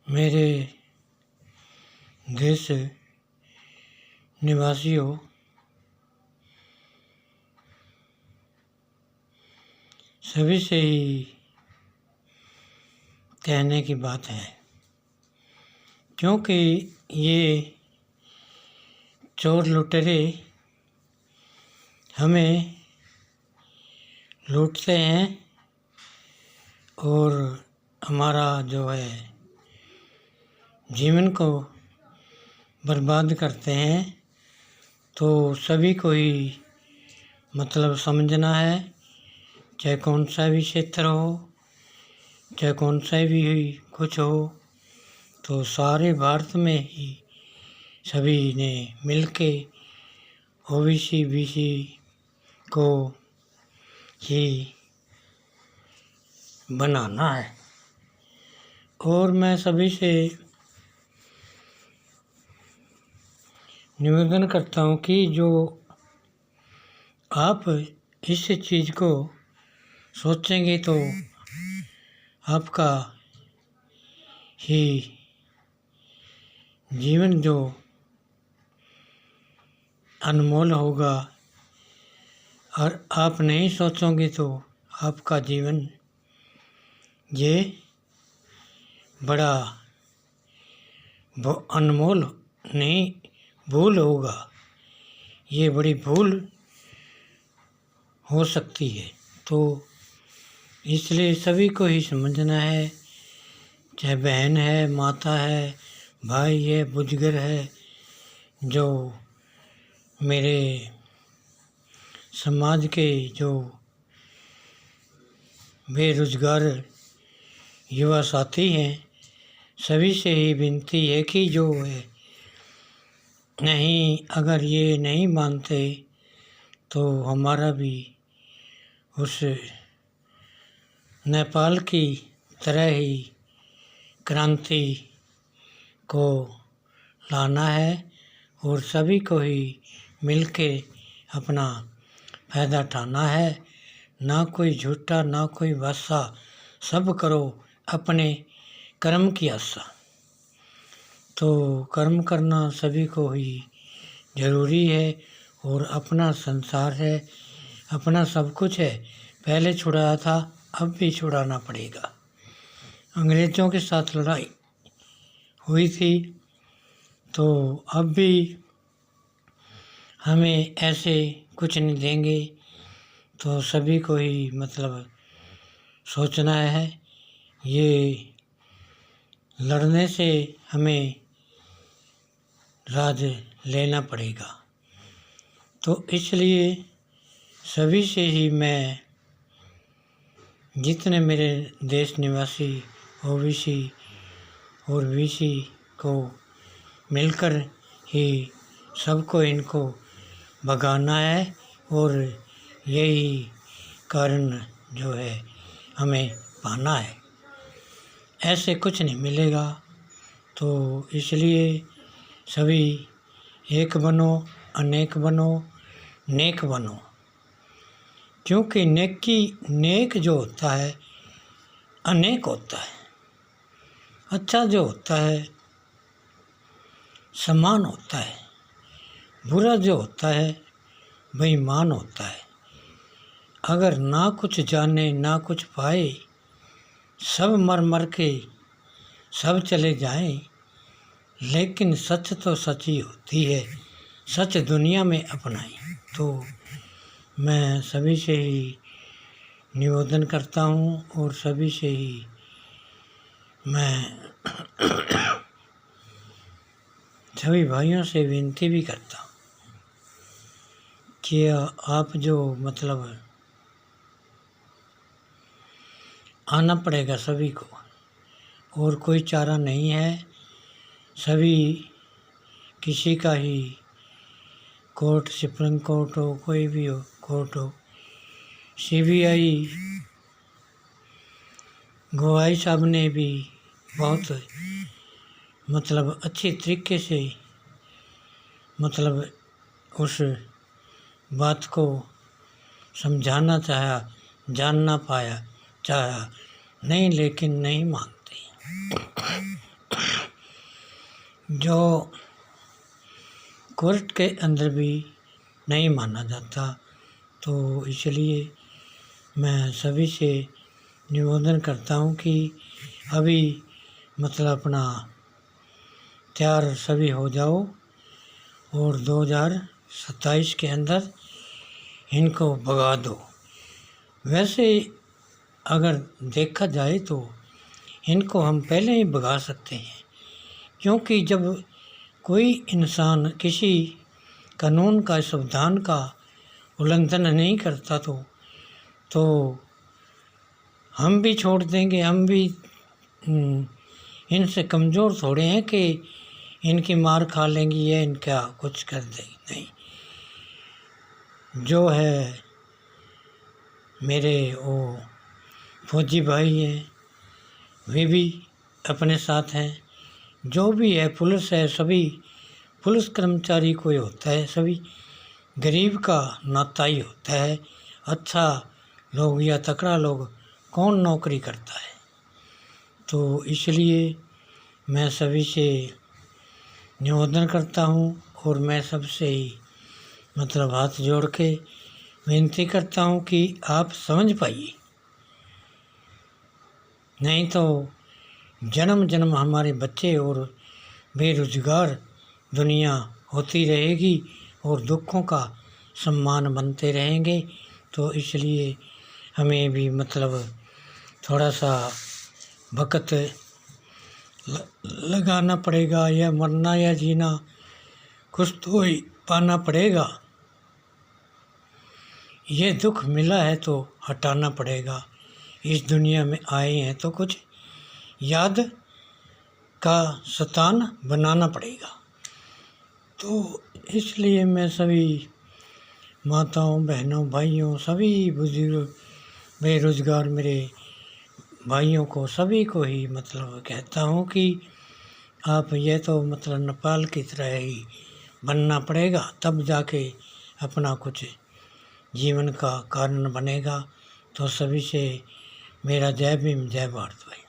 मेरे देश निवासियों, सभी से ही कहने की बात है, क्योंकि ये चोर लुटेरे हमें लूटते हैं और हमारा जो है जीवन को बर्बाद करते हैं। तो सभी को ही मतलब समझना है, चाहे कौन सा भी क्षेत्र हो, चाहे कौन सा भी कुछ हो, तो सारे भारत में ही सभी ने मिलके ओबीसी बीसी को ही बनाना है। और मैं सभी से निवेदन करता हूँ कि जो आप इस चीज़ को सोचेंगे तो आपका ही जीवन जो अनमोल होगा, और आप नहीं सोचोगे तो आपका जीवन ये बड़ा अनमोल नहीं, भूल होगा, ये बड़ी भूल हो सकती है। तो इसलिए सभी को ही समझना है, चाहे बहन है, माता है, भाई है, बुजुर्ग है, जो मेरे समाज के जो बेरोजगार युवा साथी हैं, सभी से ही विनती है कि जो है नहीं, अगर ये नहीं मानते तो हमारा भी उस नेपाल की तरह ही क्रांति को लाना है और सभी को ही मिलके अपना फ़ायदा उठाना है। ना कोई झूठा, ना कोई वैसा, सब करो अपने कर्म की आशा। तो कर्म करना सभी को ही ज़रूरी है, और अपना संसार है, अपना सब कुछ है, पहले छुड़ाया था, अब भी छुड़ाना पड़ेगा। अंग्रेज़ों के साथ लड़ाई हुई थी, तो अब भी हमें ऐसे कुछ नहीं देंगे। तो सभी को ही मतलब सोचना है, ये लड़ने से हमें राज लेना पड़ेगा। तो इसलिए सभी से ही मैं, जितने मेरे देश निवासी ओबीसी और बीसी को मिलकर ही सबको इनको भगाना है, और यही कारण जो है हमें पाना है, ऐसे कुछ नहीं मिलेगा। तो इसलिए सभी एक बनो, अनेक बनो, नेक बनो, क्योंकि नेक जो होता है अनेक होता है, अच्छा जो होता है समान होता है, बुरा जो होता है बेईमान होता है। अगर ना कुछ जाने ना कुछ पाए, सब मर मर के सब चले जाएं, लेकिन सच तो सच ही होती है, सच दुनिया में अपनाई। तो मैं सभी से ही निवेदन करता हूँ, और सभी से ही मैं सभी भाइयों से विनती भी करता हूँ कि आप जो मतलब आना पड़ेगा सभी को, और कोई चारा नहीं है। सभी किसी का ही कोर्ट, सुप्रीम कोर्ट हो, कोई भी हो कोर्ट हो, सीबीआई गवाही साहब ने भी बहुत मतलब अच्छी तरीके से मतलब उस बात को समझाना चाहा, जानना पाया चाहा नहीं, लेकिन नहीं मानते। जो कोर्ट के अंदर भी नहीं माना जाता। तो इसलिए मैं सभी से निवेदन करता हूँ कि अभी मतलब अपना तैयार सभी हो जाओ और 2027 के अंदर इनको भगा दो। वैसे अगर देखा जाए तो इनको हम पहले ही भगा सकते हैं, क्योंकि जब कोई इंसान किसी कानून का, संविधान का उल्लंघन नहीं करता तो हम भी छोड़ देंगे। हम भी इनसे कमज़ोर थोड़े हैं कि इनकी मार खा लेंगी या इनका कुछ कर देंगे, नहीं। जो है मेरे वो फौजी भाई हैं, वे भी अपने साथ हैं। जो भी है, पुलिस है, सभी पुलिस कर्मचारी कोई होता है, सभी गरीब का नाता ही होता है। अच्छा लोग या तकड़ा लोग कौन नौकरी करता है। तो इसलिए मैं सभी से निवेदन करता हूँ और मैं सबसे ही मतलब हाथ जोड़ के विनती करता हूँ कि आप समझ पाइए, नहीं तो जन्म जन्म हमारे बच्चे और बेरोजगार दुनिया होती रहेगी और दुखों का सम्मान बनते रहेंगे। तो इसलिए हमें भी मतलब थोड़ा सा वक़्त लगाना पड़ेगा, या मरना या जीना कुछ तो ही पाना पड़ेगा। ये दुख मिला है तो हटाना पड़ेगा। इस दुनिया में आए हैं तो कुछ याद का शतान बनाना पड़ेगा। तो इसलिए मैं सभी माताओं, बहनों, भाइयों, सभी बुजुर्ग, बेरोजगार मेरे भाइयों को, सभी को ही मतलब कहता हूँ कि आप ये तो मतलब नेपाल की तरह ही बनना पड़ेगा, तब जाके अपना कुछ जीवन का कारण बनेगा। तो सभी से मेरा जय भीम, जय भारत भाई।